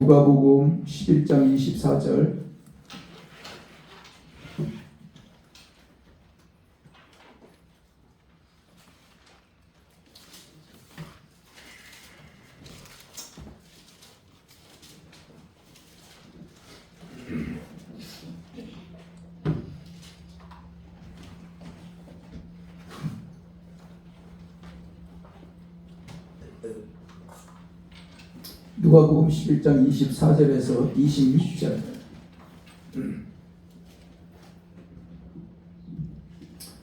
누가복음 11장 24절. 누가복음 11장 24절에서 26절.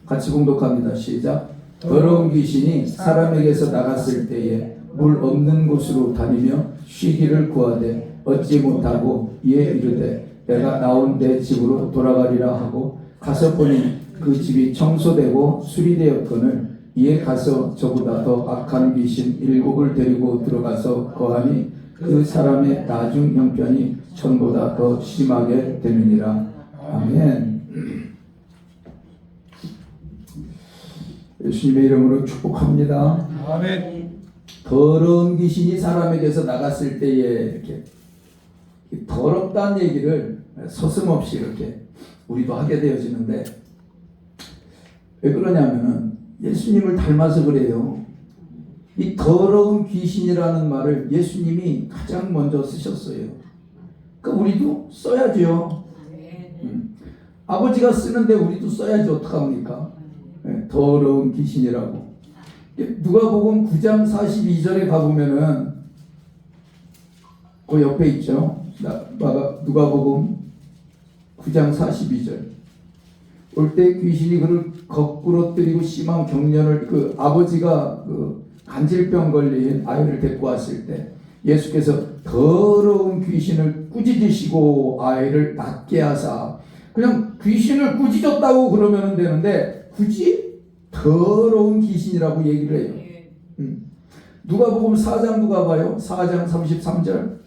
같이 봉독합니다. 시작. 더러운 귀신이 사람에게서 나갔을 때에 물 없는 곳으로 다니며 쉬기를 구하되 얻지 못하고 이에 이르되 내가 나온 내 집으로 돌아가리라 하고 가서 보니 그 집이 청소되고 수리되었거늘 이에 가서 저보다 더 악한 귀신 7을 데리고 들어가서 거하니 그 사람의 나중 형편이 전보다 더 심하게 되느니라. 아멘. 예수님의 이름으로 축복합니다. 아멘. 더러운 귀신이 사람에게서 나갔을 때에 이렇게 더럽다는 얘기를 서슴없이 이렇게 우리도 하게 되어지는데, 왜 그러냐면은 예수님을 닮아서 그래요. 이 더러운 귀신이라는 말을 예수님이 가장 먼저 쓰셨어요. 그러니까 우리도 써야죠. 아버지가 쓰는데 우리도 써야지 어떡합니까? 네, 더러운 귀신이라고. 누가복음 9장 42절에 가보면은 그 옆에 있죠. 누가복음 9장 42절. 올 때 귀신이 그를 거꾸로 때리고 심한 경련을, 그 아버지가 그 간질병 걸린 아이를 데리고 왔을 때 예수께서 더러운 귀신을 꾸짖으시고 아이를 낫게 하사, 그냥 귀신을 꾸짖었다고 그러면 되는데 굳이 더러운 귀신이라고 얘기를 해요. 누가복음 4장 누가 봐요? 4장 33절.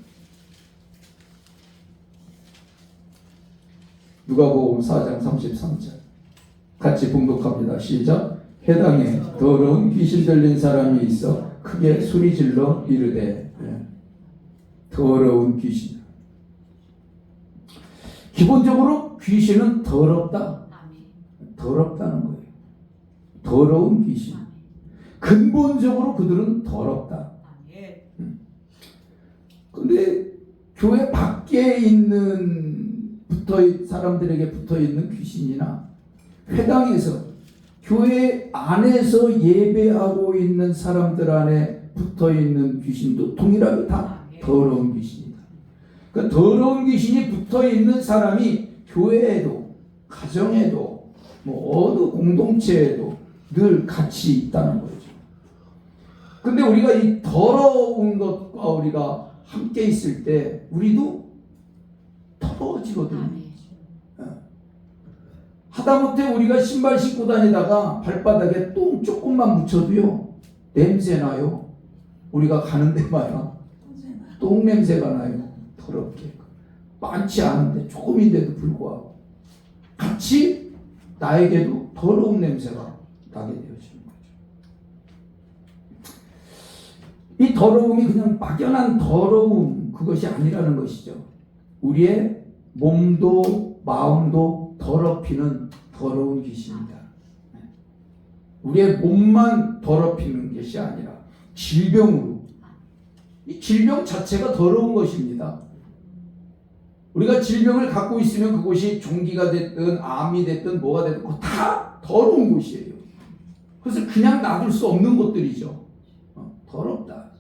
누가복음 4장 33절. 같이 봉독합니다. 시작. 해당에 더러운 귀신 들린 사람이 있어 크게 소리질러 이르되. 더러운 귀신. 기본적으로 귀신은 더럽다. 더럽다는 거예요. 더러운 귀신. 근본적으로 그들은 더럽다. 근데 교회 밖에 있는 사람들에게 붙어 있는 귀신이나 회당에서 교회 안에서 예배하고 있는 사람들 안에 붙어 있는 귀신도 동일하게 다 더러운 귀신이다. 그 더러운 귀신이 붙어 있는 사람이 교회에도, 가정에도, 어느 공동체에도 늘 같이 있다는 거죠. 근데 우리가 이 더러운 것과 우리가 함께 있을 때 우리도 더러워지거든요. 하다못해 우리가 신발 신고 다니다가 발바닥에 똥 조금만 묻혀도요, 냄새 나요. 우리가 가는 데마다 똥 냄새가 나요. 더럽게. 많지 않은데, 조금인데도 불구하고 같이 나에게도 더러운 냄새가 나게 되어지는 거죠. 이 더러움이 그냥 막연한 더러움, 그것이 아니라는 것이죠. 우리의 몸도 마음도 더럽히는 더러운 귀신이다. 우리의 몸만 더럽히는 것이 아니라 질병으로, 이 질병 자체가 더러운 것입니다. 우리가 질병을 갖고 있으면 그것이 종기가 됐든 암이 됐든 뭐가 됐든 그거 다 더러운 것이에요. 그래서 그냥 놔둘 수 없는 것들이죠. 더럽다.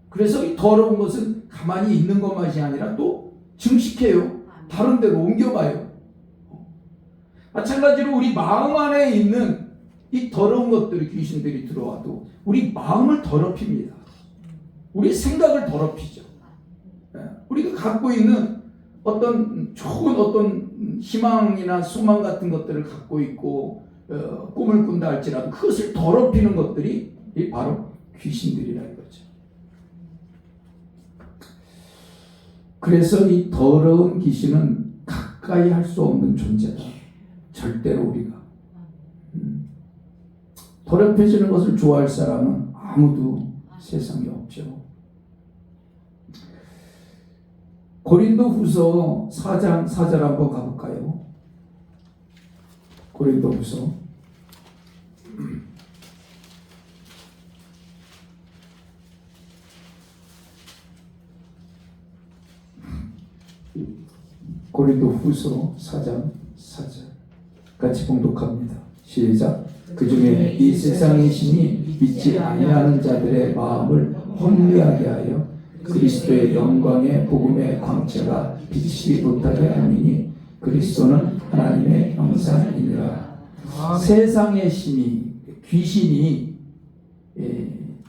그래서 이 더러운 것은 가만히 있는 것만이 아니라 또 증식해요. 다른 데로 옮겨가요. 마찬가지로 우리 마음 안에 있는 이 더러운 것들이, 귀신들이 들어와도 우리 마음을 더럽힙니다. 우리 생각을 더럽히죠. 우리가 갖고 있는 어떤 좋은 어떤 희망이나 소망 같은 것들을 갖고 있고 꿈을 꾼다 할지라도 그것을 더럽히는 것들이 바로 귀신들이라는 거죠. 그래서 이 더러운 귀신은 가까이 할 수 없는 존재다. 절대로 우리가. 더럽혀지는 것을 좋아할 사람은 아무도 세상에 없죠. 고린도후서 4장 4절 한번 가볼까요? 고린도후서 4장 4절 같이 봉독합니다. 시작. 그 중에 이 세상의 신이 믿지 아니하는 자들의 마음을 혼미하게 하여 그리스도의 영광의 복음의 광채가 비치지 못하게 하느니 그리스도는 하나님의 형상이니라. 세상의 신이, 귀신이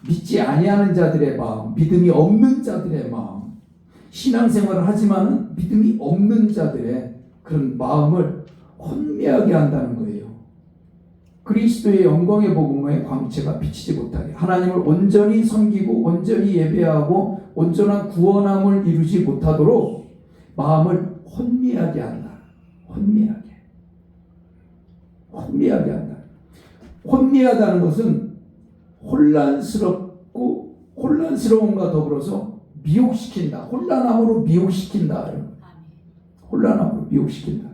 믿지 아니하는 자들의 마음, 믿음이 없는 자들의 마음, 신앙생활을 하지만 믿음이 없는 자들의 그런 마음을 혼미하게 한다는 거예요. 그리스도의 영광의 복음의 광채가 비치지 못하게, 하나님을 온전히 섬기고 온전히 예배하고 온전한 구원함을 이루지 못하도록 마음을 혼미하게 한다. 혼미하게 한다. 혼미하다는 것은 혼란스러움과 더불어서 미혹시킨다. 혼란함으로 미혹시킨다. 혼란함으로 미혹시킨다.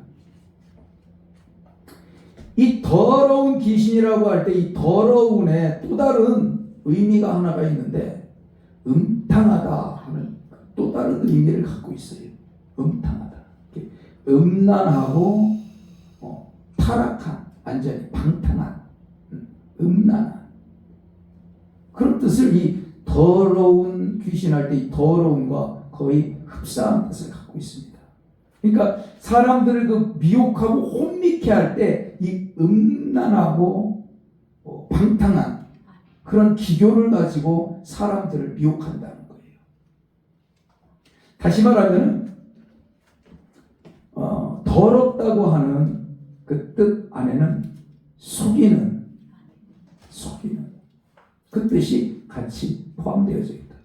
이 더러운 귀신이라고 할 때 이 더러운에 또 다른 의미가 하나가 있는데 음탕하다 하는 또 다른 의미를 갖고 있어요. 음탕하다. 음란하고 타락한, 완전히 방탕한, 음란한 그런 뜻을 이 더러운 귀신 할 때 이 더러움과 거의 흡사한 뜻을 갖고 있습니다. 그러니까 사람들을 그 미혹하고 혼미케 할 때 이 음란하고 방탕한 그런 기교를 가지고 사람들을 미혹한다는 거예요. 다시 말하면 더럽다고 하는 그 뜻 안에는 속이는 그 뜻이 같이 포함되어져 있다.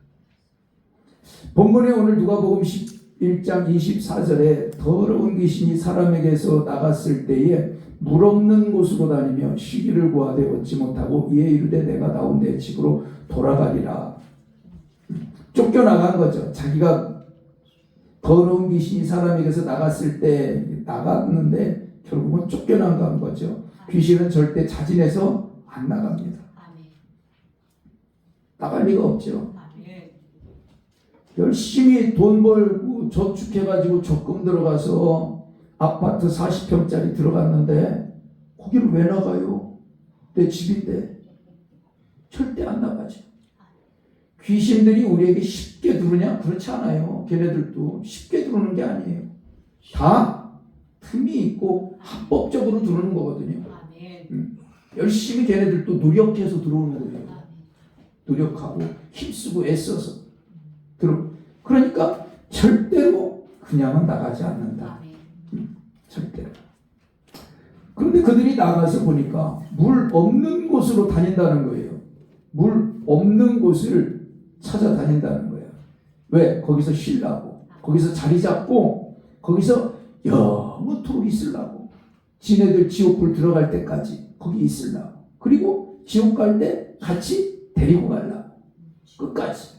본문에 오늘 누가복음 11장 24절에 더러운 귀신이 사람에게서 나갔을 때에 물 없는 곳으로 다니며 쉬기를 구하되 얻지 못하고 이에 이르되 내가 나온 내 집으로 돌아가리라. 쫓겨나간 거죠. 자기가 더러운 귀신이 사람에게서 나갔을 때 나갔는데 결국은 쫓겨나간 거죠. 귀신은 절대 자진해서 안 나갑니다. 나갈 리가 없죠. 열심히 돈 벌고 저축해가지고 적금 들어가서 아파트 40평짜리 들어갔는데 거기를 왜 나가요? 내 집인데. 절대 안 나가죠. 귀신들이 우리에게 쉽게 들어오냐? 그렇지 않아요. 걔네들도 쉽게 들어오는 게 아니에요. 다 틈이 있고 합법적으로 들어오는 거거든요. 열심히 걔네들도 노력해서 들어오는 거예요. 노력하고 힘쓰고 애써서 그러니까 절대로 그냥은 나가지 않는다. 절대로. 그런데 그들이 나가서 보니까 물 없는 곳으로 다닌다는 거예요. 물 없는 곳을 찾아다닌다는 거예요. 왜? 거기서 쉬려고. 거기서 자리 잡고 거기서 영원토록 있으려고. 지네들 지옥불 들어갈 때까지 거기 있으려고. 그리고 지옥 갈 때 같이 데리고 가려고. 끝까지.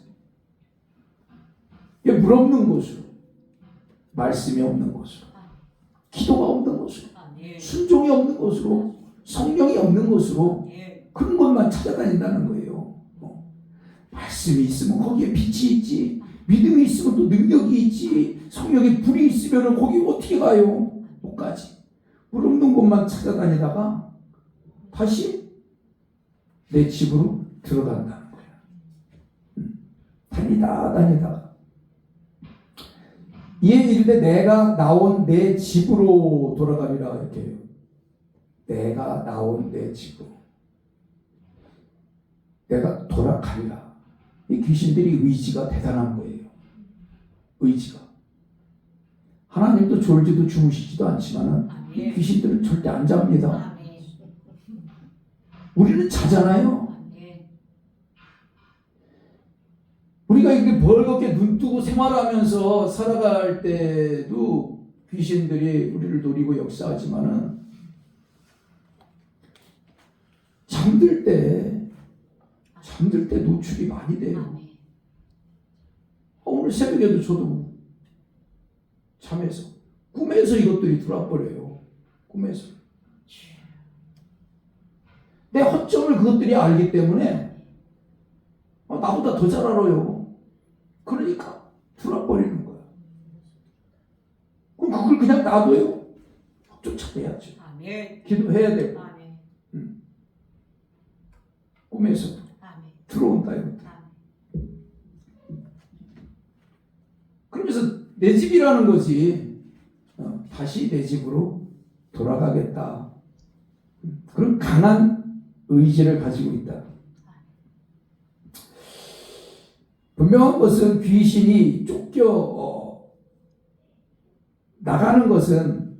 물 없는 곳으로, 말씀이 없는 곳으로, 기도가 없는 곳으로, 순종이 없는 곳으로, 성령이 없는 곳으로 그런 것만 찾아다닌다는 거예요. 말씀이 있으면 거기에 빛이 있지, 믿음이 있으면 또 능력이 있지, 성령의 불이 있으면 거기 어떻게 가요? 못 가지. 물 없는 곳만 찾아다니다가 다시 내 집으로 들어간다는 거야. 다니다가 이에 이르되 내가 나온 내 집으로 돌아가리라 이렇게 해요. 내가 나온 내 집으로. 내가 돌아가리라. 이 귀신들이 의지가 대단한 거예요. 의지가. 하나님도 졸지도 주무시지도 않지만 이 귀신들은 절대 안 잡니다. 우리는 자잖아요. 우리가 이렇게 벌겋게 눈 뜨고 생활하면서 살아갈 때도 귀신들이 우리를 노리고 역사하지만은 잠들 때 노출이 많이 돼요. 오늘 새벽에도 저도 잠에서, 꿈에서 이것들이 들어와버려요. 꿈에서. 내 허점을 그것들이 알기 때문에 나보다 더 잘 알아요. 그러니까 들어와버리는 거야. 그럼 그걸 그냥 놔둬요? 쫓아내야죠. 아멘. 기도해야 되고. 아멘. 꿈에서도 아멘. 들어온다 이거. 아멘. 그러면서 내 집이라는 거지. 다시 내 집으로 돌아가겠다. 그런 강한 의지를 가지고 있다. 분명한 것은 귀신이 쫓겨 나가는 것은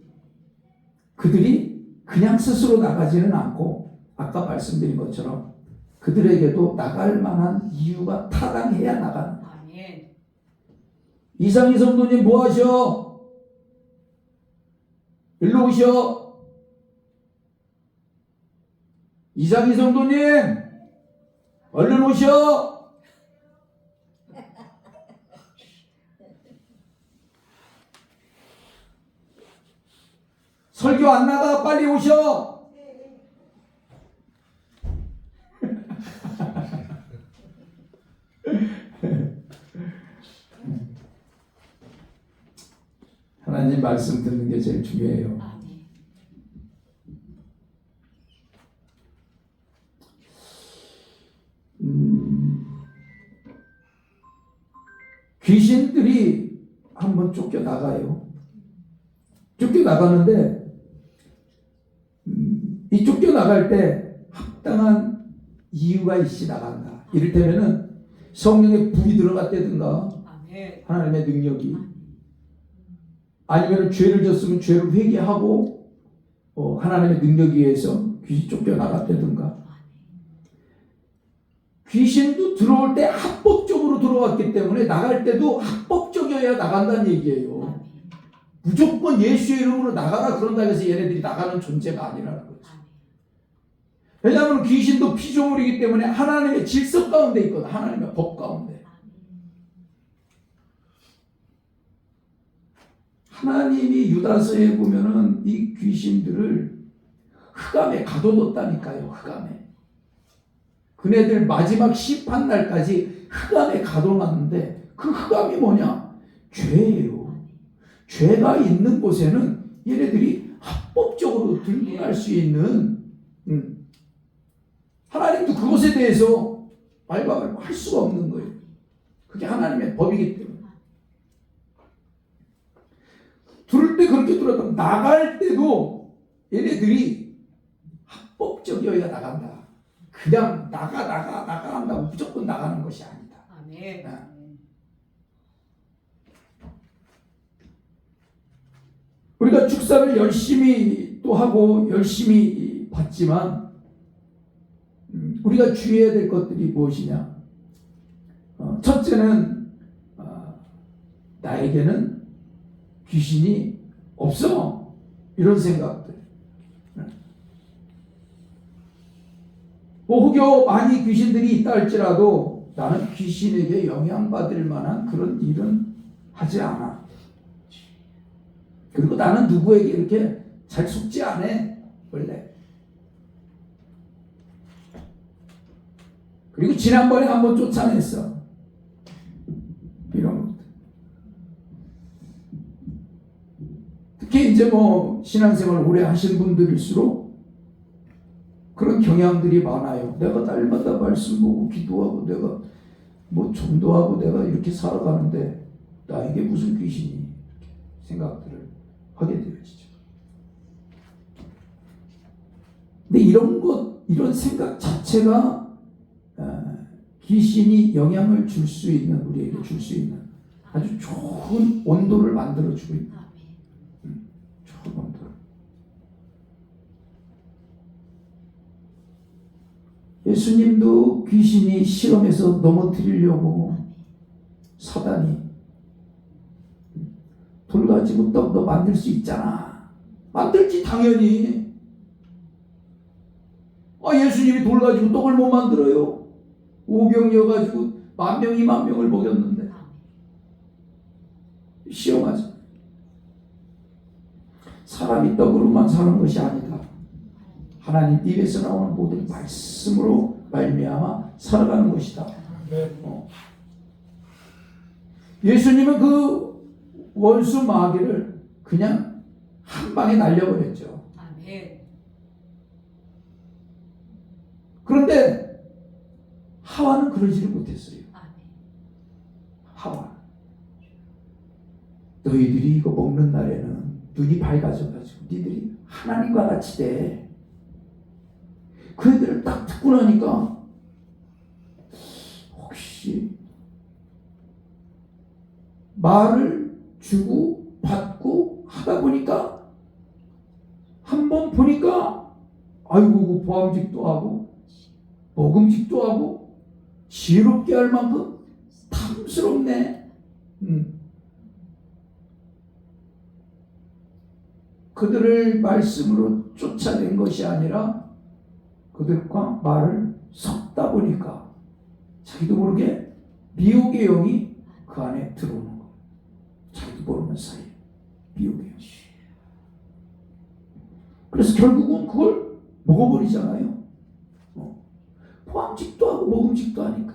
그들이 그냥 스스로 나가지는 않고 아까 말씀드린 것처럼 그들에게도 나갈 만한 이유가 타당해야 나가는 거예요. 아멘. 이상희 성도님 뭐 하셔? 일로 오셔. 이상희 성도님 얼른 오셔. 설교 안 나가 빨리 오셔. 하나님 말씀 듣는 게 제일 중요해요. 아멘. 귀신들이 한번 쫓겨나가요. 쫓겨나가는데 이 쫓겨나갈 때 합당한 이유가 있이 나간다. 이를테면은 성령의 불이 들어갔다든가 아멘. 하나님의 능력이 아니면 죄를 졌으면 죄를 회개하고 하나님의 능력에 의해서 귀신 쫓겨나갔다든가 귀신도 들어올 때 합법적으로 들어왔기 때문에 나갈 때도 합법적이어야 나간다는 얘기예요. 아멘. 무조건 예수의 이름으로 나가라 그런다고 해서 얘네들이 나가는 존재가 아니라는 거죠. 왜냐하면 귀신도 피조물이기 때문에 하나님의 질서 가운데 있거든. 하나님의 법 가운데. 하나님이 유다서에 보면은 이 귀신들을 흑암에 가둬뒀다니까요. 흑암에. 그네들 마지막 심판 날까지 흑암에 가둬놨는데 그 흑암이 뭐냐? 죄예요. 죄가 있는 곳에는 얘네들이 합법적으로 들어갈 수 있는 하나님도 그것에 대해서 말박을 할 수가 없는 거예요. 그게 하나님의 법이기 때문에. 들을 때 그렇게 들었다. 나갈 때도 얘네들이 합법적이어야 나간다. 그냥 나가 한다고 무조건 나가는 것이 아니다. 아멘. 우리가 축사를 열심히 또 하고 열심히 받지만 우리가 주의해야 될 것들이 무엇이냐? 첫째는 나에게는 귀신이 없어. 이런 생각들. 혹여 많이 귀신들이 있다 할지라도 나는 귀신에게 영향받을 만한 그런 일은 하지 않아. 그리고 나는 누구에게 이렇게 잘 속지 않아. 원래. 그리고 지난번에 한번 쫓아냈어. 이런 것들. 특히 이제 신앙생활 오래 하신 분들일수록 그런 경향들이 많아요. 내가 날마다 말씀 보고 기도하고 내가 전도하고 내가 이렇게 살아가는데 나에게 무슨 귀신이 생각들을 하게 되어지죠. 근데 이런 생각 자체가 귀신이 영향을 줄 수 있는, 우리에게 줄 수 있는 아주 좋은 온도를 만들어주고 있는 좋은 온도. 예수님도 귀신이 실험해서 넘어뜨리려고 사단이 돌 가지고 떡 너 만들 수 있잖아. 만들지 당연히. 예수님이 돌 가지고 떡을 못 만들어요. 오병이어 가지고 10,000명, 20,000명을 먹였는데 시험하죠. 사람이 떡으로만 사는 것이 아니다. 하나님 입에서 나오는 모든 말씀으로 말미암아 살아가는 것이다. 예수님은 그 원수 마귀를 그냥 한 방에 날려버렸죠. 그런데 하와는 그러지를 못했어요. 하와, 너희들이 이거 먹는 날에는 눈이 밝아져가지고 니들이 하나님과 같이 돼. 그 애들을 딱 듣고 나니까 혹시 말을 주고 받고 하다 보니까 한 번 보니까 아이고 보암직도 하고 먹음직도 하고 지혜롭게 할 만큼 탐스럽네. 그들을 말씀으로 쫓아낸 것이 아니라 그들과 말을 섞다 보니까 자기도 모르게 미혹의 영이 그 안에 들어오는 거예요. 자기도 모르는 사이에 미혹의 영이. 그래서 결국은 그걸 먹어버리잖아요. 포함직도 하고 먹음직도 하니까.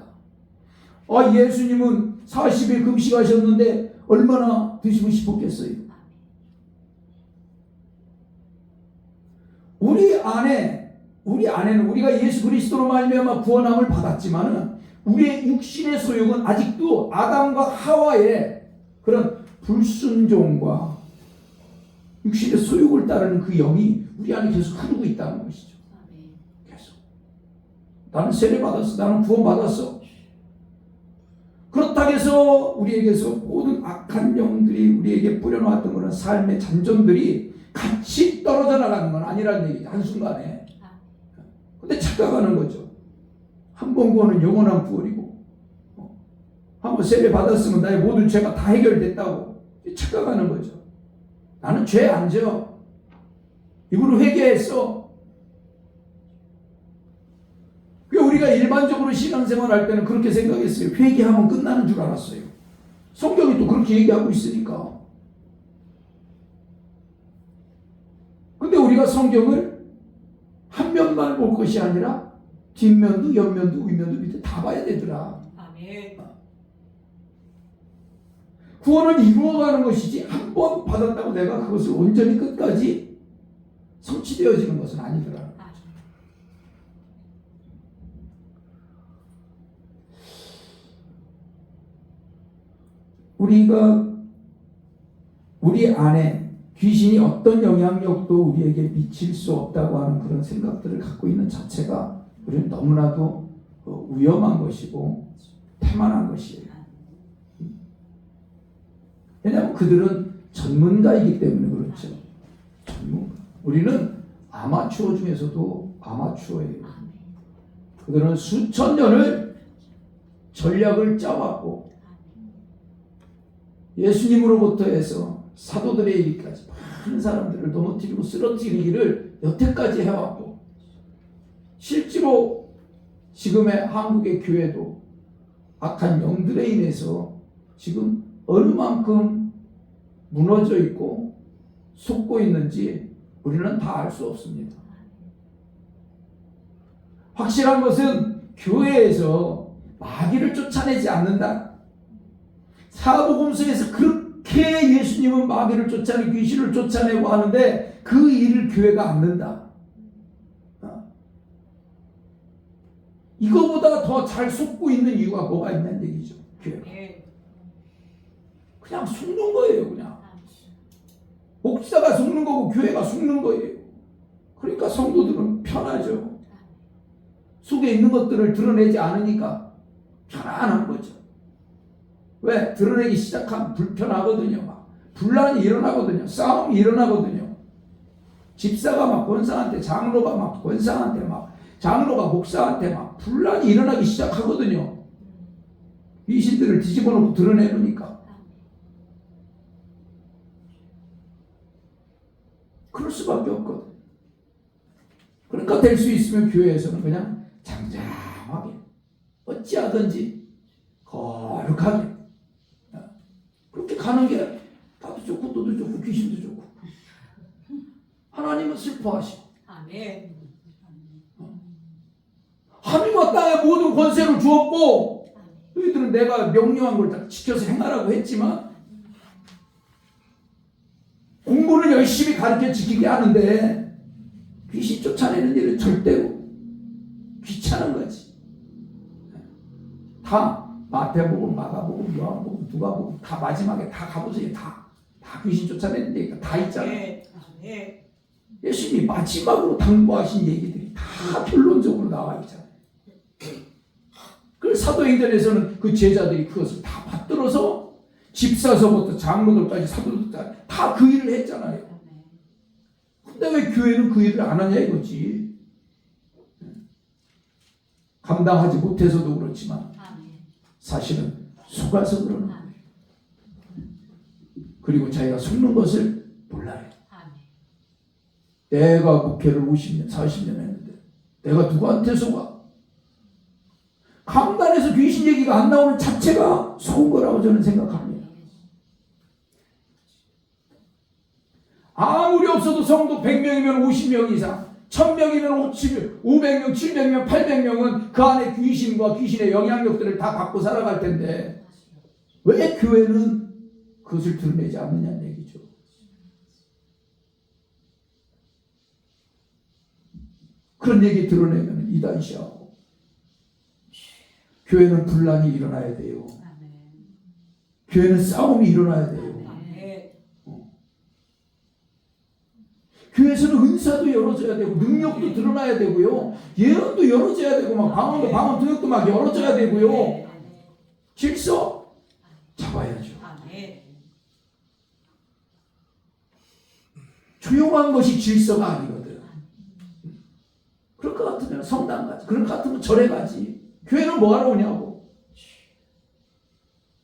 예수님은 40일 금식하셨는데 얼마나 드시고 싶었겠어요. 우리 안에는 우리가 예수 그리스도로 말미암아 구원함을 받았지만은 우리의 육신의 소욕은 아직도 아담과 하와의 그런 불순종과 육신의 소욕을 따르는 그 영이 우리 안에 계속 흐르고 있다는 것이죠. 계속. 나는 세례 받았어. 나는 구원 받았어. 그렇다고 해서 우리에게서 모든 악한 영들이 우리에게 뿌려놓았던 그런 삶의 잔존들이 같이 떨어져 나가는 건 아니라는 얘기죠. 한순간에. 근데 착각하는 거죠. 한 번 구원은 영원한 구원이고, 한 번 세례 받았으면 나의 모든 죄가 다 해결됐다고 착각하는 거죠. 나는 죄 안 져. 이거로 회개했어. 우리가 일반적으로 신앙생활 할 때는 그렇게 생각했어요. 회개하면 끝나는 줄 알았어요. 성경이 또 그렇게 얘기하고 있으니까. 근데 우리가 성경을 한 면만 볼 것이 아니라 뒷면도 옆면도 윗면도 밑에 다 봐야 되더라. 아멘. 구원은 이루어가는 것이지 한 번 받았다고 내가 그것을 온전히 끝까지 성취되어지는 것은 아니더라. 우리 안에 귀신이 어떤 영향력도 우리에게 미칠 수 없다고 하는 그런 생각들을 갖고 있는 자체가 우리는 너무나도 위험한 것이고 태만한 것이에요. 왜냐하면 그들은 전문가이기 때문에 그렇죠. 전문가. 우리는 아마추어 중에서도 아마추어예요. 그들은 수천 년을 전략을 짜왔고 예수님으로부터 해서 사도들에 이르기까지 많은 사람들을 넘어뜨리고 쓰러뜨리기를 여태까지 해왔고, 실제로 지금의 한국의 교회도 악한 영들에 인해서 지금 어느 만큼 무너져 있고 속고 있는지 우리는 다 알 수 없습니다. 확실한 것은 교회에서 마귀를 쫓아내지 않는다. 사도복음서에서 그렇게 예수님은 마귀를 쫓아내고 귀신을 쫓아내고 하는데 그 일을 교회가 않는다. 이거보다 더 잘 속고 있는 이유가 뭐가 있냐는 얘기죠. 교회가. 그냥 속는 거예요. 그냥. 목사가 속는 거고 교회가 속는 거예요. 그러니까 성도들은 편하죠. 속에 있는 것들을 드러내지 않으니까 편안한 거죠. 왜? 드러내기 시작하면 불편하거든요. 막 분란이 일어나거든요. 싸움이 일어나거든요. 집사가 막 권사한테, 장로가 막 권사한테, 막 장로가 목사한테 막 분란이 일어나기 시작하거든요. 귀신들을 뒤집어 놓고 드러내놓으니까. 그럴 수밖에 없거든. 그러니까 될 수 있으면 교회에서는 그냥 잠잠하게 어찌하든지 거룩하게 그렇게 가는 게 나도 좋고 너도 좋고 귀신도 좋고 하나님은 슬퍼하시고 아멘. 하늘과 땅의 모든 권세를 주었고 너희들은 내가 명령한 걸 다 지켜서 행하라고 했지만 공부를 열심히 가르쳐 지키게 하는데 귀신 쫓아내는 일은 절대로 귀찮은 거지. 다 마태복음, 마가복음, 요한복음, 누가복음 다 마지막에 다 가보세요. 다 귀신 쫓아내는 얘기가 다 있잖아. 아멘. 예수님이 마지막으로 당부하신 얘기들이 다 결론적으로 나와 있잖아요. 그 사도행전에서는 그 제자들이 그것을 다 받들어서 집사서부터 장로들까지 사도들까지 다 그 일을 했잖아요. 근데 왜 교회는 그 일을 안 하냐 이거지. 감당하지 못해서도 그렇지만 사실은 속아서 그러는 거예요. 그리고 자기가 속는 것을 몰라요. 내가 목회를 50년, 40년 했는데 내가 누구한테 속아? 강단에서 귀신 얘기가 안 나오는 자체가 속은 거라고 저는 생각합니다. 아무리 없어도 성도 100명이면 50명 이상, 1000명이면 500명, 700명, 800명은 그 안에 귀신과 귀신의 영향력들을 다 갖고 살아갈 텐데 왜 교회는 그것을 드러내지 않느냐는 얘기죠. 그런 얘기 드러내면 이단시하고 교회는 분란이 일어나야 돼요. 교회는 싸움이 일어나야 돼요. 교회에서는 은사도 열어줘야 되고 능력도 드러나야 되고요. 예언도 열어줘야 되고 막 방언 능력도 막 열어줘야 되고요. 질서 잡아야죠. 조용한 것이 질서가 아니거든. 그럴 것 같으면 성당 가지. 그럴 것 같으면 절에 가지. 교회는 뭐하러 오냐고.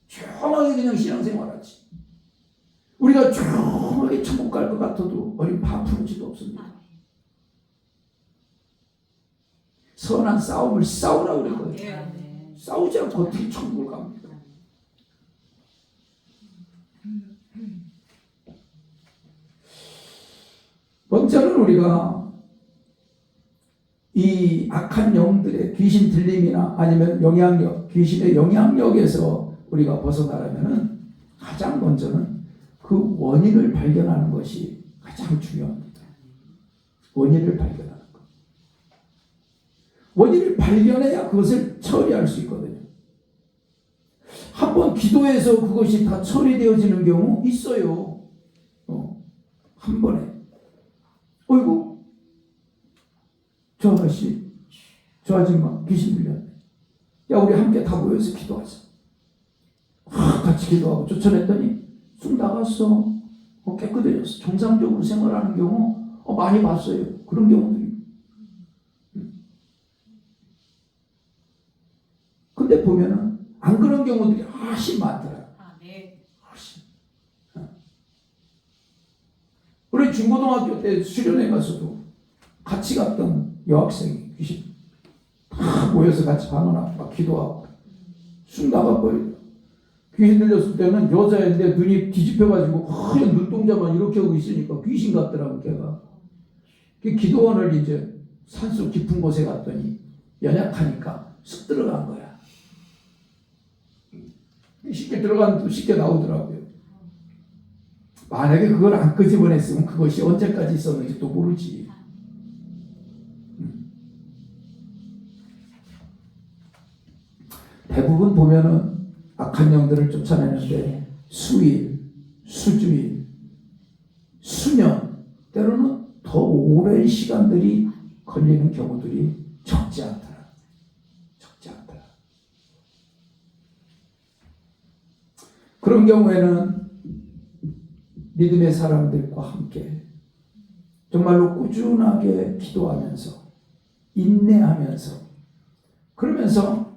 조용하게 그냥 신앙생활하지. 우리가 조용하게 천국 갈 것 같아도 어린 파푸르지도 없습니다. 선한 싸움을 싸우라고 그랬거든요. 싸우지 않고 어떻게 천국을 갑니까? 먼저는 우리가 이 악한 영들의 귀신 들림이나 아니면 영향력, 귀신의 영향력에서 우리가 벗어나려면 가장 먼저는 그 원인을 발견하는 것이 가장 중요합니다. 원인을 발견하는 것. 원인을 발견해야 그것을 처리할 수 있거든요. 한번 기도해서 그것이 다 처리되어지는 경우 있어요. 한 번에. 어이구, 저 아저씨, 저 아줌마 귀신 들렸네. 야, 우리 함께 다 모여서 기도하자. 같이 기도하고 쫓아냈더니 쑥 나갔어. 깨끗해졌어. 정상적으로 생활하는 경우 많이 봤어요. 그런 경우들이. 근데 보면은 안 그런 경우들이 훨씬 많더라. 훨씬. 우리 중고등학교 때 수련회 가서도 같이 갔던 여학생이 귀신 다 모여서 같이 방언하고 막 기도하고 쑥 나가버리고 귀신 들렸을 때는 여자인데 눈이 뒤집혀가지고 하얀 눈동자만 이렇게 하고 있으니까 귀신 같더라고 걔가. 그 기도원을 이제 산속 깊은 곳에 갔더니 연약하니까 쑥 들어간 거야. 쉽게 들어가면 또 쉽게 나오더라고요. 만약에 그걸 안 끄집어냈으면 그것이 언제까지 있었는지 또 모르지. 대부분 보면은 악한 영들을 쫓아내는데 수일, 수주일, 수년, 때로는 더 오랜 시간들이 걸리는 경우들이 적지 않더라. 적지 않더라. 그런 경우에는 믿음의 사람들과 함께 정말로 꾸준하게 기도하면서 인내하면서 그러면서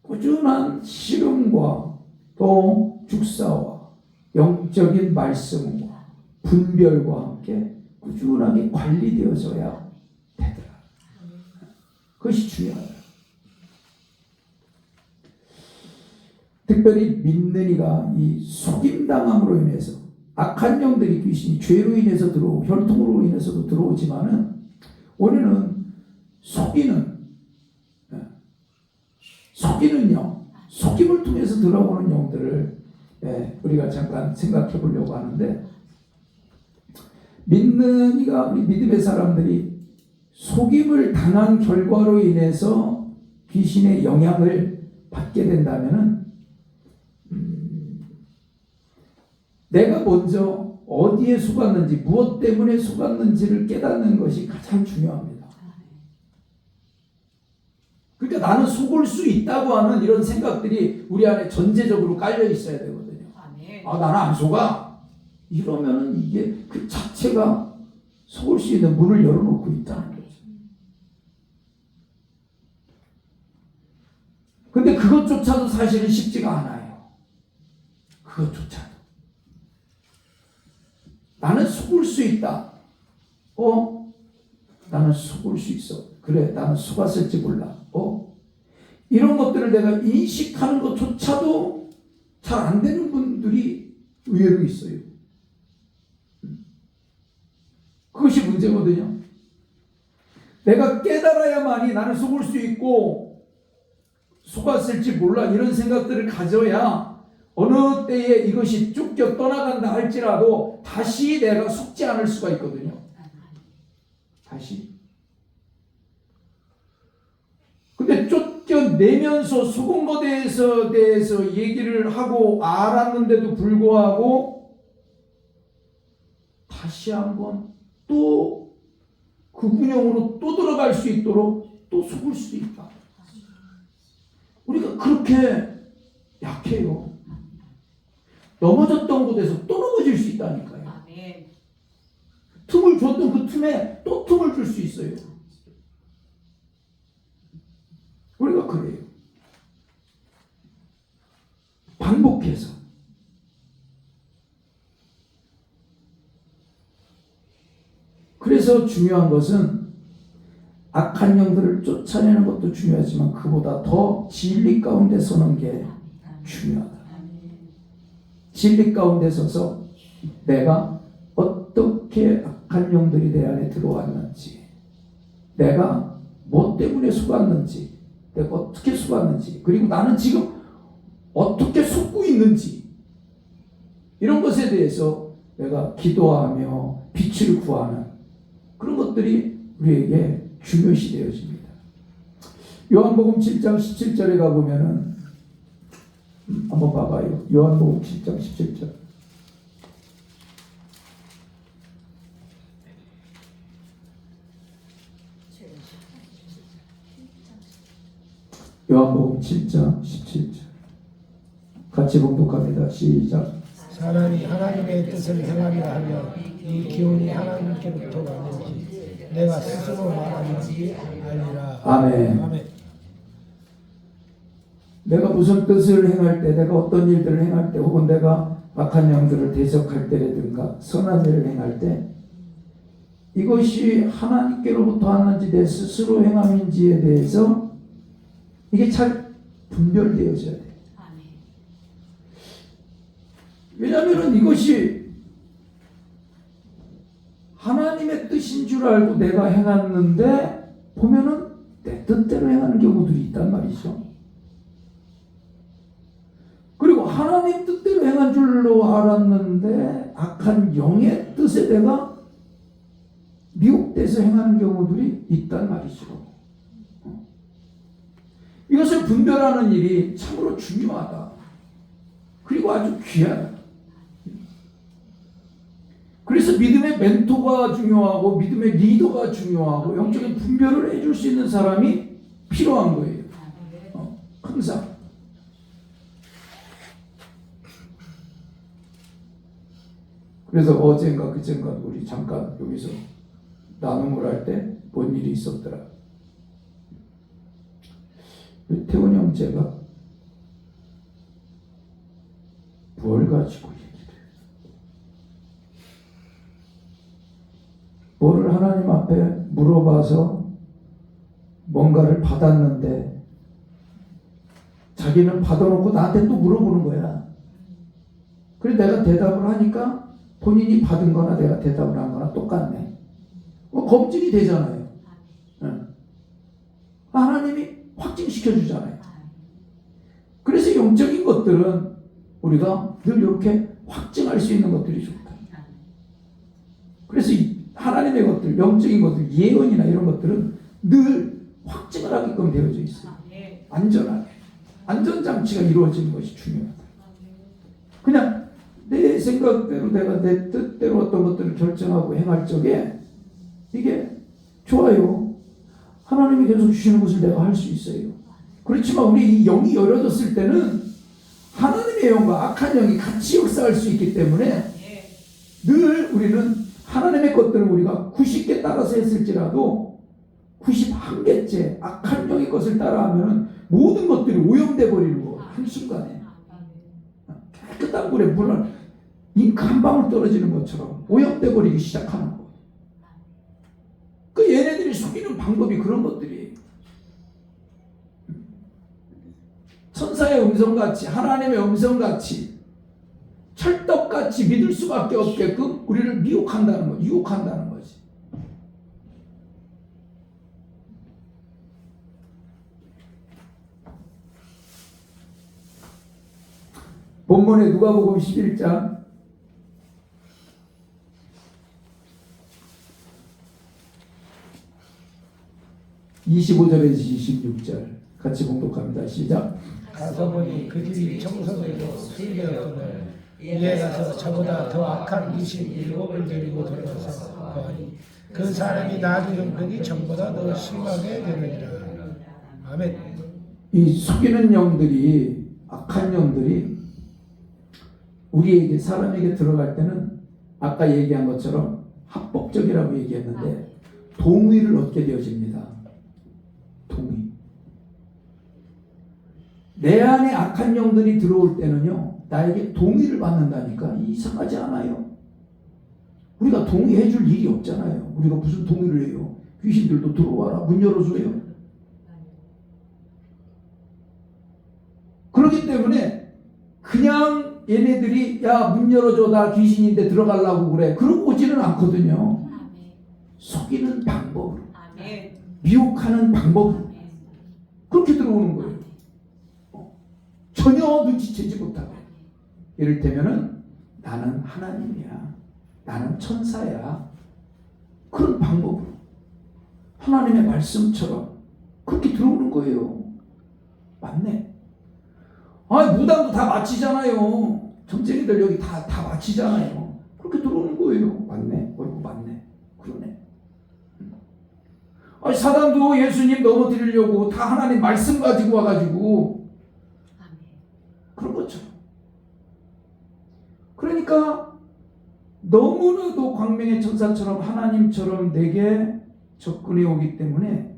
꾸준한 씨름과 또 축사와 영적인 말씀과 분별과 함께 꾸준하게 관리되어져야 되더라. 그것이 중요하다. 특별히 믿는 이가 이 속임당함으로 인해서 악한 영들이 귀신이 죄로 인해서 들어오고 혈통으로 인해서도 들어오지만은 우리는 속이는 영, 속임을 통해서 들어오는 영들을 우리가 잠깐 생각해 보려고 하는데, 우리 믿음의 사람들이 속임을 당한 결과로 인해서 귀신의 영향을 받게 된다면은 내가 먼저 어디에 속았는지, 무엇 때문에 속았는지를 깨닫는 것이 가장 중요합니다. 그러니까 나는 속을 수 있다고 하는 이런 생각들이 우리 안에 전제적으로 깔려 있어야 되거든요. 나는 안 속아. 이러면은 이게 그 자체가 속을 수 있는 문을 열어놓고 있다는 거죠. 근데 그것조차도 사실은 쉽지가 않아요. 그것조차도. 나는 속을 수 있다. 나는 속을 수 있어. 그래, 나는 속았을지 몰라. 이런 것들을 내가 인식하는 것조차도 잘 안 되는 분들이 의외로 있어요. 그것이 문제거든요. 내가 깨달아야만이 나는 속을 수 있고 속았을지 몰라 이런 생각들을 가져야 어느 때에 이것이 쫓겨 떠나간다 할지라도 다시 내가 속지 않을 수가 있거든요. 다시. 근데 쫓겨내면서 속은 것에 대해서 얘기를 하고 알았는데도 불구하고 다시 한번 또 그 군형으로 또 들어갈 수 있도록 또 속을 수 있다. 우리가 그렇게 약해요. 넘어졌던 곳에서 또 넘어질 수 있다니까요. 틈을 줬던 그 틈에 또 틈을 줄 수 있어요. 우리가 그래요. 반복해서. 그래서 중요한 것은 악한 영들을 쫓아내는 것도 중요하지만 그보다 더 진리 가운데 서는 게 중요하다. 진리 가운데 서서 내가 어떻게 악한 영들이 내 안에 들어왔는지, 내가 뭐 때문에 속았는지, 내가 어떻게 속았는지, 그리고 나는 지금 어떻게 속고 있는지, 이런 것에 대해서 내가 기도하며 빛을 구하는 그런 것들이 우리에게 중요시 되어집니다. 요한복음 7장 17절에 가보면은 한번 봐봐요. 요한복음 7장 17절. 요한복음 7장 17절. 같이 봉독합니다. 시작. 사람이 하나님의 뜻을 행하려 하면 이 기운이 하나님께로부터 왔는지 내가 스스로 말하는지 아니라. 아멘. 아멘. 내가 무슨 뜻을 행할 때, 내가 어떤 일들을 행할 때, 혹은 내가 악한 영들을 대적할 때라든가 선한 일을 행할 때 이것이 하나님께로부터 왔는지 내 스스로 행함인지에 대해서 이게 잘 분별되어져야 돼요. 왜냐하면 이것이 하나님의 뜻인 줄 알고 내가 행했는데 보면은 내 뜻대로 행하는 경우들이 있단 말이죠. 그리고 하나님 뜻대로 행한 줄로 알았는데 악한 영의 뜻에 내가 미혹돼서 행하는 경우들이 있단 말이죠. 이것을 분별하는 일이 참으로 중요하다. 그리고 아주 귀하다. 그래서 믿음의 멘토가 중요하고 믿음의 리더가 중요하고 영적인 분별을 해줄 수 있는 사람이 필요한 거예요. 항상. 그래서 어젠가 그젠가 우리 잠깐 여기서 나눔을 할 때 뭔 일이 있었더라. 태훈 형제가 뭘 가지고 얘기를 해요. 뭐를 하나님 앞에 물어봐서 뭔가를 받았는데 자기는 받아놓고 나한테 또 물어보는 거야. 그래서 내가 대답을 하니까 본인이 받은 거나 내가 대답을 한 거나 똑같네. 검증이 되잖아요. 하나님이 확증시켜 주잖아요. 그래서 영적인 것들은 우리가 늘 이렇게 확증할 수 있는 것들이 좋다. 그래서 이 하나님의 것들, 영적인 것들, 예언이나 이런 것들은 늘 확증을 하게끔 되어져 있어요. 안전하게. 안전장치가 이루어지는 것이 중요하다. 그냥 내 생각대로 내가 내 뜻대로 어떤 것들을 결정하고 행할 적에 이게 좋아요. 하나님이 계속 주시는 것을 내가 할 수 있어요. 그렇지만 우리 이 영이 열어졌을 때는 하나님의 영과 악한 영이 같이 역사할 수 있기 때문에 늘 우리는 하나님의 것들을 우리가 90개 따라서 했을지라도 91개째 악한 영의 것을 따라하면 모든 것들이 오염돼 버리는 거 한순간에. 깨끗한 물에 물을 잉크 한 방울 떨어지는 것처럼 오염돼 버리기 시작하는 거. 그 얘네들이 속이는 방법이 그런 것들이에요. 천사의 음성같이 하나님의 음성같이 찰떡같이 믿을 수밖에 없게끔 우리를 미혹한다는 거, 유혹한다는 거지. 본문에 누가복음 11장 25절에서 26절 같이 공독합니다. 시작. 가서 보니 그 집이 청소되고 수리되었거늘 이에 가서 저보다 더 악한 귀신 7을 데리고 들어가서 거하니 그 사람이 나중 형편이 전보다 더 심하게 되느니라. 아멘. 이 속이는 영들이, 악한 영들이 우리에게, 사람에게 들어갈 때는 아까 얘기한 것처럼 합법적이라고 얘기했는데 동의를 얻게 되어집니다. 동의. 내 안에 악한 영들이 들어올 때는요, 나에게 동의를 받는다니까. 이상하지 않아요? 우리가 동의해 줄 일이 없잖아요. 우리가 무슨 동의를 해요? 귀신들도 들어와라, 문 열어줘요. 그렇기 때문에 그냥 얘네들이 야, 문 열어줘, 나 귀신인데 들어가려고 그래, 그러고 오지는 않거든요. 속이는 방법으로, 미혹하는 방법으로 그렇게 들어오는 거예요. 전혀 눈치채지 못하고. 이를테면은 나는 하나님이야, 나는 천사야, 그런 방법으로 하나님의 말씀처럼 그렇게 들어오는 거예요. 맞네. 무당도 다 마치잖아요. 점쟁이들 여기 다 마치잖아요. 그렇게 들어오는 거예요. 맞네. 맞네. 그러네. 사단도 예수님 넘어뜨리려고 다 하나님 말씀 가지고 와가지고 그런 것처럼. 그러니까 너무나도 광명의 천사처럼 하나님처럼 내게 접근해 오기 때문에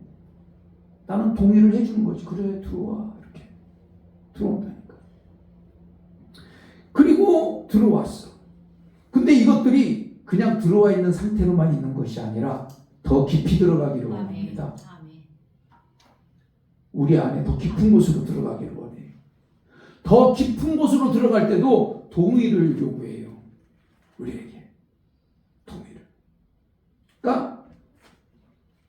나는 동의를 해주는 거지. 그래, 들어와. 이렇게 들어온다니까. 그리고 들어왔어. 근데 이것들이 그냥 들어와 있는 상태로만 있는 것이 아니라 더 깊이 들어가기를 원합니다. 우리 안에 더 깊은 곳으로 들어가기를 원해요. 더 깊은 곳으로 들어갈 때도 동의를 요구해요. 우리에게 동의를. 그러니까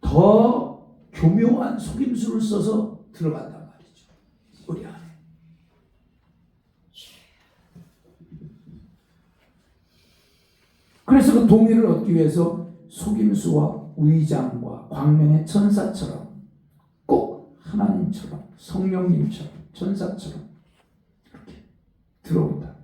더 교묘한 속임수를 써서 들어간단 말이죠. 우리 안에. 그래서 그 동의를 얻기 위해서 속임수와 위장과 광명의 천사처럼, 꼭 하나님처럼, 성령님처럼, 천사처럼 이렇게 들어온다.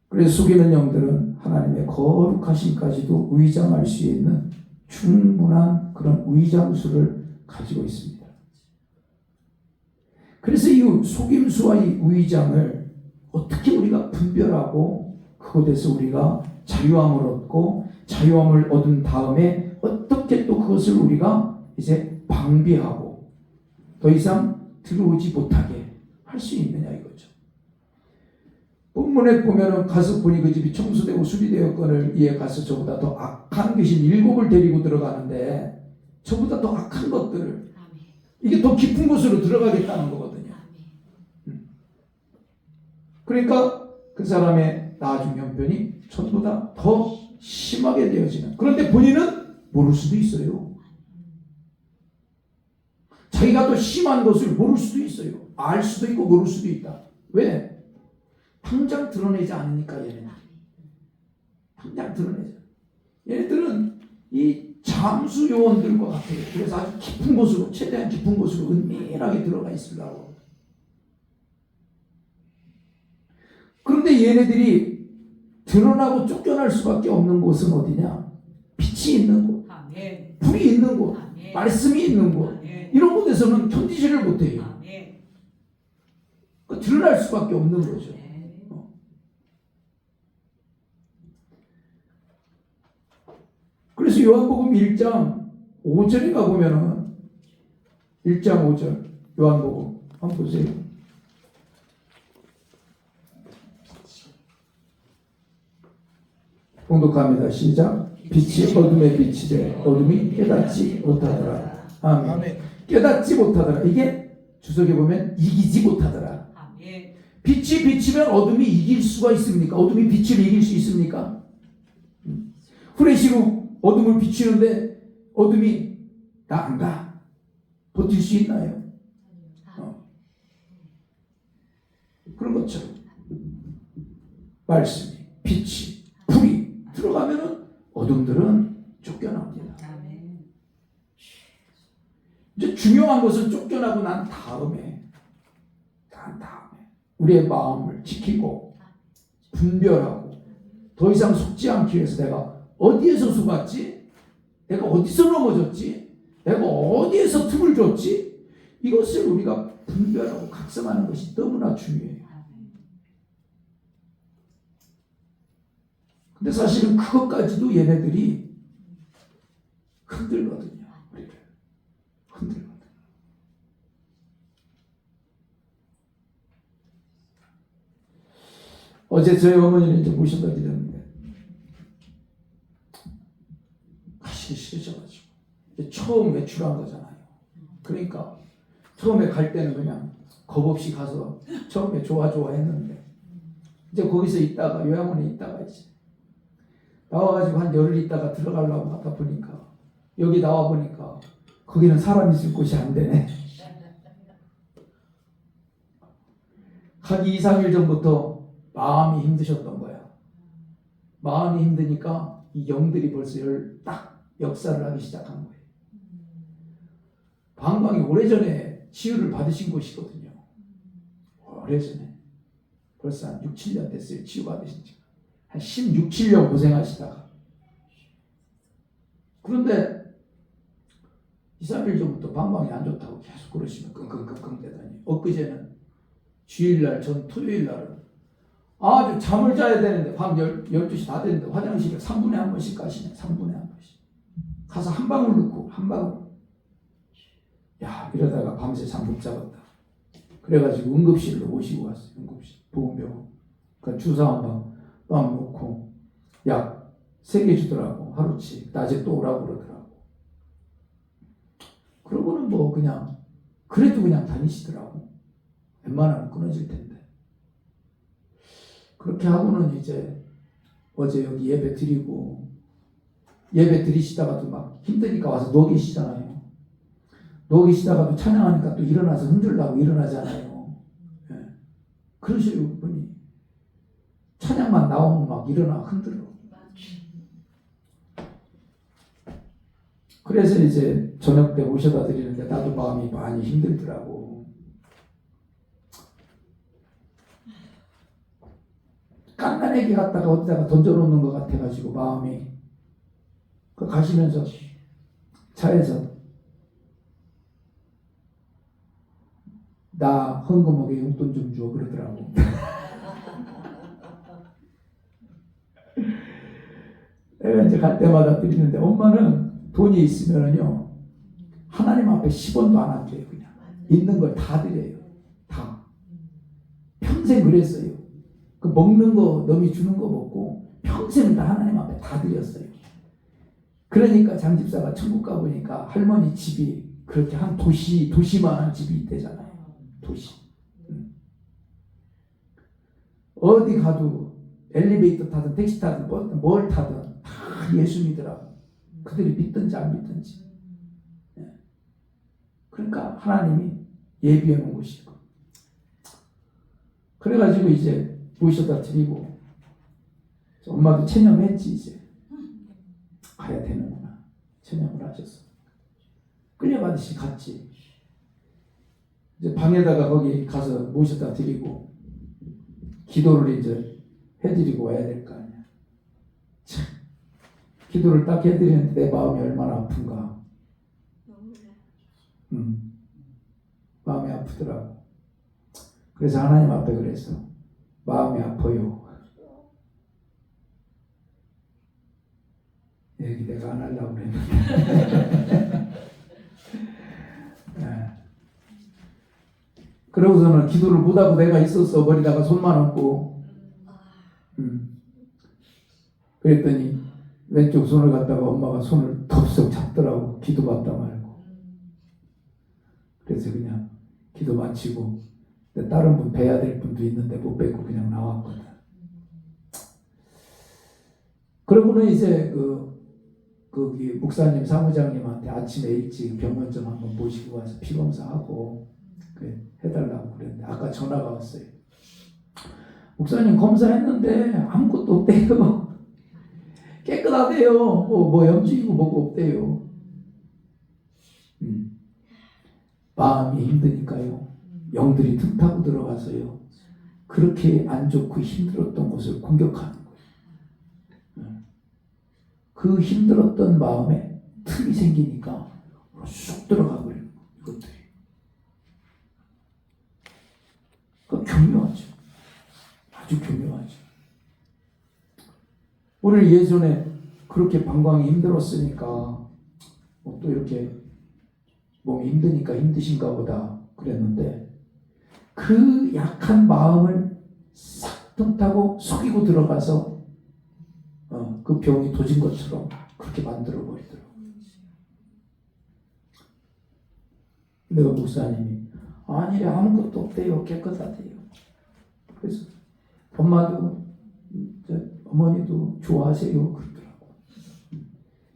그래서 속이는 영들은 하나님의 거룩하심까지도 위장할 수 있는 충분한 그런 위장수를 가지고 있습니다. 그래서 이 속임수와 이 위장을 어떻게 우리가 분별하고 그것에서 우리가 자유함을 얻고, 자유함을 얻은 다음에 어떻게 또 그것을 우리가 이제 방비하고 더 이상 들어오지 못하게 할 수 있느냐 이거죠. 본문에 보면은 가서 보니 그 집이 청소되고 수리되었거늘 이에 가서 저보다 더 악한 귀신 7을 데리고 들어가는데, 저보다 더 악한 것들을, 이게 더 깊은 곳으로 들어가겠다는 거거든요. 그러니까 그 사람의 나중 형편이 전보다 더 심하게 되어지는. 그런데 본인은 모를 수도 있어요. 자기가 더 심한 것을 모를 수도 있어요. 알 수도 있고 모를 수도 있다. 왜? 당장 드러내지 않으니까 얘네는. 당장 드러내죠. 얘네들은 이 잠수 요원들과 같아요. 그래서 아주 깊은 곳으로, 최대한 깊은 곳으로 은밀하게 들어가 있으려고. 그런데 얘네들이 드러나고 쫓겨날 수밖에 없는 곳은 어디냐? 빛이 있는 곳, 아멘. 불이 있는 곳, 아멘. 말씀이 있는 곳. 아멘. 이런 곳에서는 견디지를 못해요. 아멘. 그러니까 드러날 수밖에 없는 거죠. 그래서 요한복음 1장 5절에 가보면은 1장 5절 요한복음 한번 보세요. 봉독합니다. 시작. 빛이 어둠에 비치되 어둠이 깨닫지 못하더라. 아멘. 아멘. 깨닫지 못하더라. 이게 주석에 보면 이기지 못하더라. 아멘. 빛이 비치면 어둠이 이길 수가 있습니까? 어둠이 빛을 이길 수 있습니까? 후레쉬로 어둠을 비추는데 어둠이 나 안 가. 버틸 수 있나요? 그런 것처럼 말씀이, 빛이, 불이 들어가면은 어둠들은 쫓겨납니다. 아멘. 이제 중요한 것은 쫓겨나고 난 다음에 우리의 마음을 지키고 분별하고 더 이상 속지 않기 위해서 내가 어디에서 속았지? 내가 어디서 넘어졌지? 내가 어디에서 틈을 줬지? 이것을 우리가 분별하고 각성하는 것이 너무나 중요해요. 근데 사실은 그것까지도 얘네들이 흔들거든요. 우리를 흔들거든요. 어제 저희 어머니는 이제 모셔다 드렸는데 가시기 싫으셔가지고 이제 처음 외출한 거잖아요. 그러니까 처음에 갈 때는 그냥 겁 없이 가서 처음에 좋아 했는데 이제 거기서 있다가 요양원에 있다가 이제 나와가지고 한 열흘 있다가 들어가려고 하다 보니까 여기 나와 보니까 거기는 사람 있을 곳이 안 되네. 가기 2, 3일 전부터 마음이 힘드셨던 거야. 마음이 힘드니까 이 영들이 벌써 딱 역사를 하기 시작한 거예요. 방광이 오래전에 치유를 받으신 곳이거든요. 오래전에. 벌써 한 6, 7년 됐어요. 치유받으신 지. 한 16, 7년 고생하시다가. 그런데 2, 3일 전부터 방광이 안 좋다고 계속 그러시면 끙끙끙끙 대더니 엊그제는 주일날 전 토요일날은 아주 잠을 자야 되는데 밤 12시 다 됐는데 화장실에 3분에 한 번씩 가시네. 3분에 한 번씩. 가서 한 방울 넣고 한 방울. 야 이러다가 밤새 잠 못 자겠다. 그래가지고 응급실로 모시고 왔어요. 응급실 보건병원. 그러니까 주사 한 방 빵 놓고 약 3개 주더라고. 하루치. 낮에 또 오라고 그러더라고. 그러고는 뭐 그냥 그래도 그냥 다니시더라고. 웬만하면 끊어질 텐데. 그렇게 하고는 이제 어제 여기 예배 드리고 예배 드리시다가도 막 힘드니까 와서 누워 계시잖아요. 누워 계시다가도 찬양하니까 또 일어나서 흔들라고 일어나잖아요. 예. 그러셔요 그분이. 찬양만 나오면 막 일어나 흔들어. 그래서 이제 저녁 때 모셔다 드리는데 나도 마음이 많이 힘들더라고. 깐난애기 갖다가 어디다가 던져놓는 것 같아가지고 마음이. 그 가시면서 차에서 나 헌금하게 용돈 좀 줘 그러더라고. 내가 이제 갈 때마다 드리는데 엄마는 돈이 있으면은요 하나님 앞에 10원도 안 아껴요. 그냥 있는 걸 다 드려요. 다 평생 그랬어요. 그 먹는 거 남이 주는 거 먹고 평생 다 하나님 앞에 다 드렸어요. 그러니까 장집사가 천국 가보니까 할머니 집이 그렇게 한 도시만한 집이 있대잖아요. 도시. 어디 가도 엘리베이터 타든 택시 타든 뭘 타든 다 예수 믿으라고. 그들이 믿든지 안 믿든지. 그러니까 하나님이 예비해 놓은 것이고. 그래가지고 이제 모셔다 드리고 엄마도 체념했지. 이제 가야 되는구나. 체념을 하셨어. 끌려가듯이 갔지. 이제 방에다가 거기 가서 모셔다 드리고 기도를 이제 해드리고 와야 될 거 아니야. 참, 기도를 딱 해드리는데 내 마음이 얼마나 아픈가. 마음이 아프더라고. 그래서 하나님 앞에 그랬어. 마음이 아파요. 얘기 내가 안 하려고 그랬는데. 네. 그러고서는 기도를 못하고 내가 있었어. 머리다가 손만 얹고. 그랬더니 왼쪽 손을 갖다가 엄마가 손을 덥석 잡더라고. 기도받다 말고. 그래서 그냥 기도 마치고 다른 분 뵈야 될 분도 있는데 못 뵙고 그냥 나왔거든. 그러고는 이제 거기 목사님 사무장님한테 아침에 일찍 병원 좀 한번 모시고 와서 피 검사하고 해달라고 그랬는데 아까 전화가 왔어요. 목사님 검사했는데 아무것도 없대요. 깨끗하대요. 뭐 염증이고 뭐고 없대요. 마음이 힘드니까요. 영들이 틈타고 들어가서요. 그렇게 안 좋고 힘들었던 곳을 공격하는 거예요. 그 힘들었던 마음에 틈이 생기니까 쑥 들어가 버려요. 이것들이. 그 교묘하죠. 아주 교묘하죠. 오늘 예전에 그렇게 방광이 힘들었으니까 또 이렇게 몸이 힘드니까 힘드신가 보다 그랬는데 그 약한 마음을 싹 틈타고 속이고 들어가서 그 병이 도진 것처럼 그렇게 만들어 버리더라고요. 내가 목사님이 아니래 아무것도 없대요. 깨끗하대요. 그래서 엄마도 어머니도 좋아하세요. 그러더라고.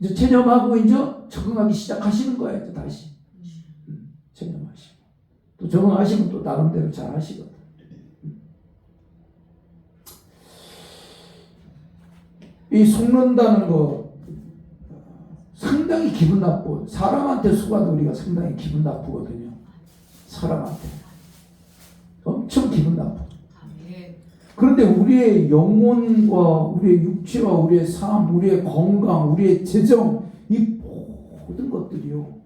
이제 체념하고 이제 적응하기 시작하시는 거예요. 이제 다시 체념하시고 또 적응하시면 또 나름대로 잘 하시거든. 이 속는다는 거 상당히 기분 나쁘고 사람한테 속아도 우리가 상당히 기분 나쁘거든요. 사람한테 엄청 기분 나쁘고. 그런데 우리의 영혼과 우리의 육체와 우리의 삶, 우리의 건강, 우리의 재정 이 모든 것들이요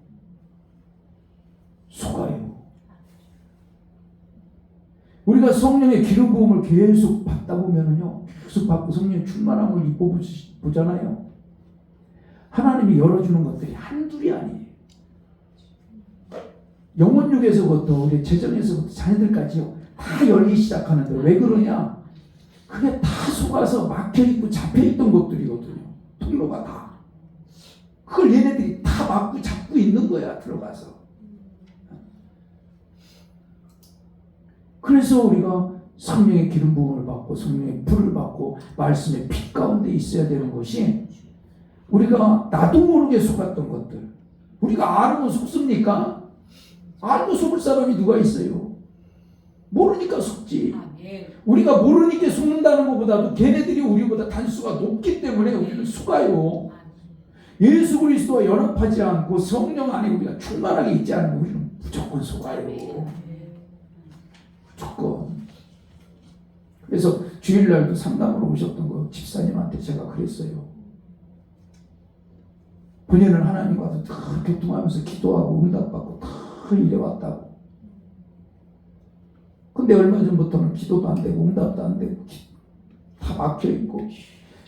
속아요. 우리가 성령의 기름 부음을 계속 받다 보면은요, 계속 받고 성령의 충만함을 입어보잖아요. 하나님이 열어주는 것들이 한둘이 아니에요. 영혼육에서부터 우리 재정에서부터 자녀들까지요 다 열기 시작하는데 왜 그러냐? 그게 다 속아서 막혀있고 잡혀있던 것들이거든요. 통로가 다. 그걸 얘네들이 다 막고 잡고 있는 거야, 들어가서. 그래서 우리가 성령의 기름 부음을 받고 성령의 불을 받고 말씀의 빛 가운데 있어야 되는 것이 우리가 나도 모르게 속았던 것들. 우리가 알고 속습니까? 알고 속을 사람이 누가 있어요? 모르니까 속지. 우리가 모르니까 속는다는 것보다도 걔네들이 우리보다 단수가 높기 때문에 우리를 속아요. 예수 그리스도와 연합하지 않고 성령 안에 우리가 충만하게 있지 않으면 우리는 무조건 속아요. 무조건. 그래서 주일날도 상담으로 오셨던 거 집사님한테 제가 그랬어요. 본인은 하나님과도 다 교통하면서 기도하고 응답받고 다 이래왔다고. 근데 얼마 전부터는 기도도 안 되고 응답도 안 되고 다 막혀있고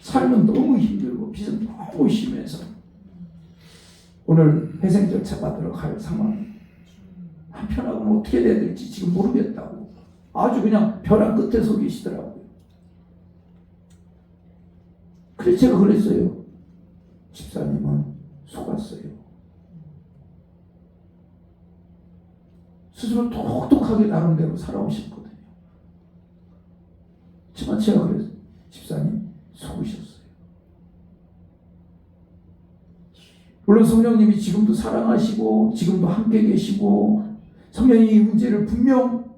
삶은 너무 힘들고 빚은 너무 심해서 오늘 회생 절차 받으러 갈 상황 한편하고는 어떻게 해야 될지 지금 모르겠다고 아주 그냥 벼랑 끝에 서 계시더라고요. 그래서 제가 그랬어요. 집사님은 속았어요. 스스로 똑똑하게 나름대로 살아오셨거든요. 하지만 제가 그래서 집사님 속으셨어요. 물론 성령님이 지금도 사랑하시고 지금도 함께 계시고 성령이 이 문제를 분명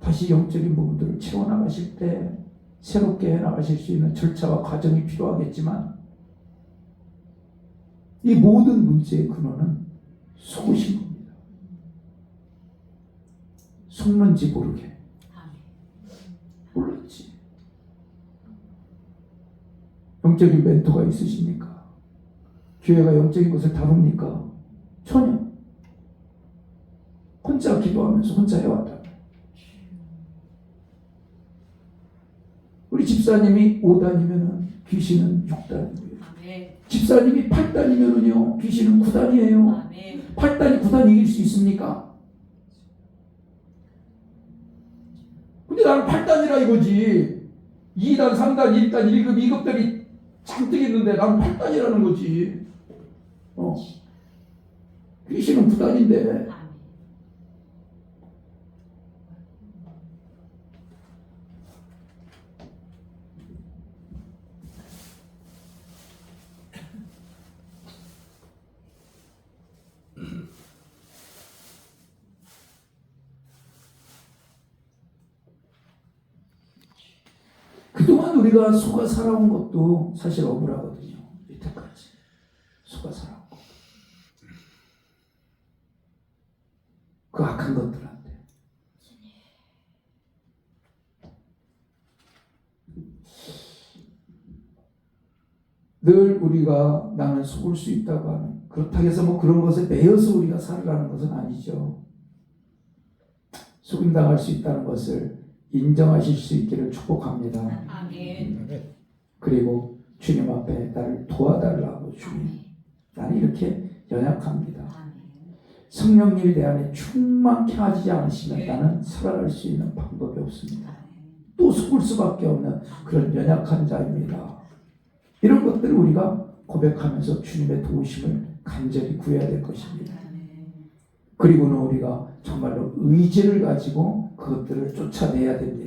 다시 영적인 부분들을 채워나가실 때 새롭게 해나가실 수 있는 절차와 과정이 필요하겠지만 이 모든 문제의 근원은 속으신 겁니다. 속는지 모르게 몰랐지. 영적인 멘토가 있으십니까? 교회가 영적인 것을 다룹니까? 전혀. 혼자 기도하면서 혼자 해왔다. 우리 집사님이 5단이면 귀신은 6단이고요. 집사님이 8단이면요 귀신은 9단이에요. 8단이 9단 이길 수 있습니까? 근데 나는 8단이라 이거지. 2단, 3단, 1단, 1급, 2급들이 잔뜩 있는데 나는 8단이라는 거지. 귀신은 9단인데. 그동안 우리가 속아 살아온 것도 사실 억울하거든요. 이때까지 속아 살아온 거. 그 악한 것들한테. 늘 우리가 나는 속을 수 있다고 하는, 그렇다고 해서 뭐 그런 것에 매여서 우리가 살으라는 것은 아니죠. 속임당할 수 있다는 것을 인정하실 수 있기를 축복합니다. 아멘. 그리고 주님 앞에 나를 도와달라고 주님. 나는 이렇게 연약합니다. 성령님이 내 안에 충만케 하지 않으시면 나는 살아갈 수 있는 방법이 없습니다. 또 속을 수밖에 없는 그런 연약한 자입니다. 이런 것들을 우리가 고백하면서 주님의 도우심을 간절히 구해야 될 것입니다. 그리고는 우리가 정말로 의지를 가지고 그것들을 쫓아내야 됩니다.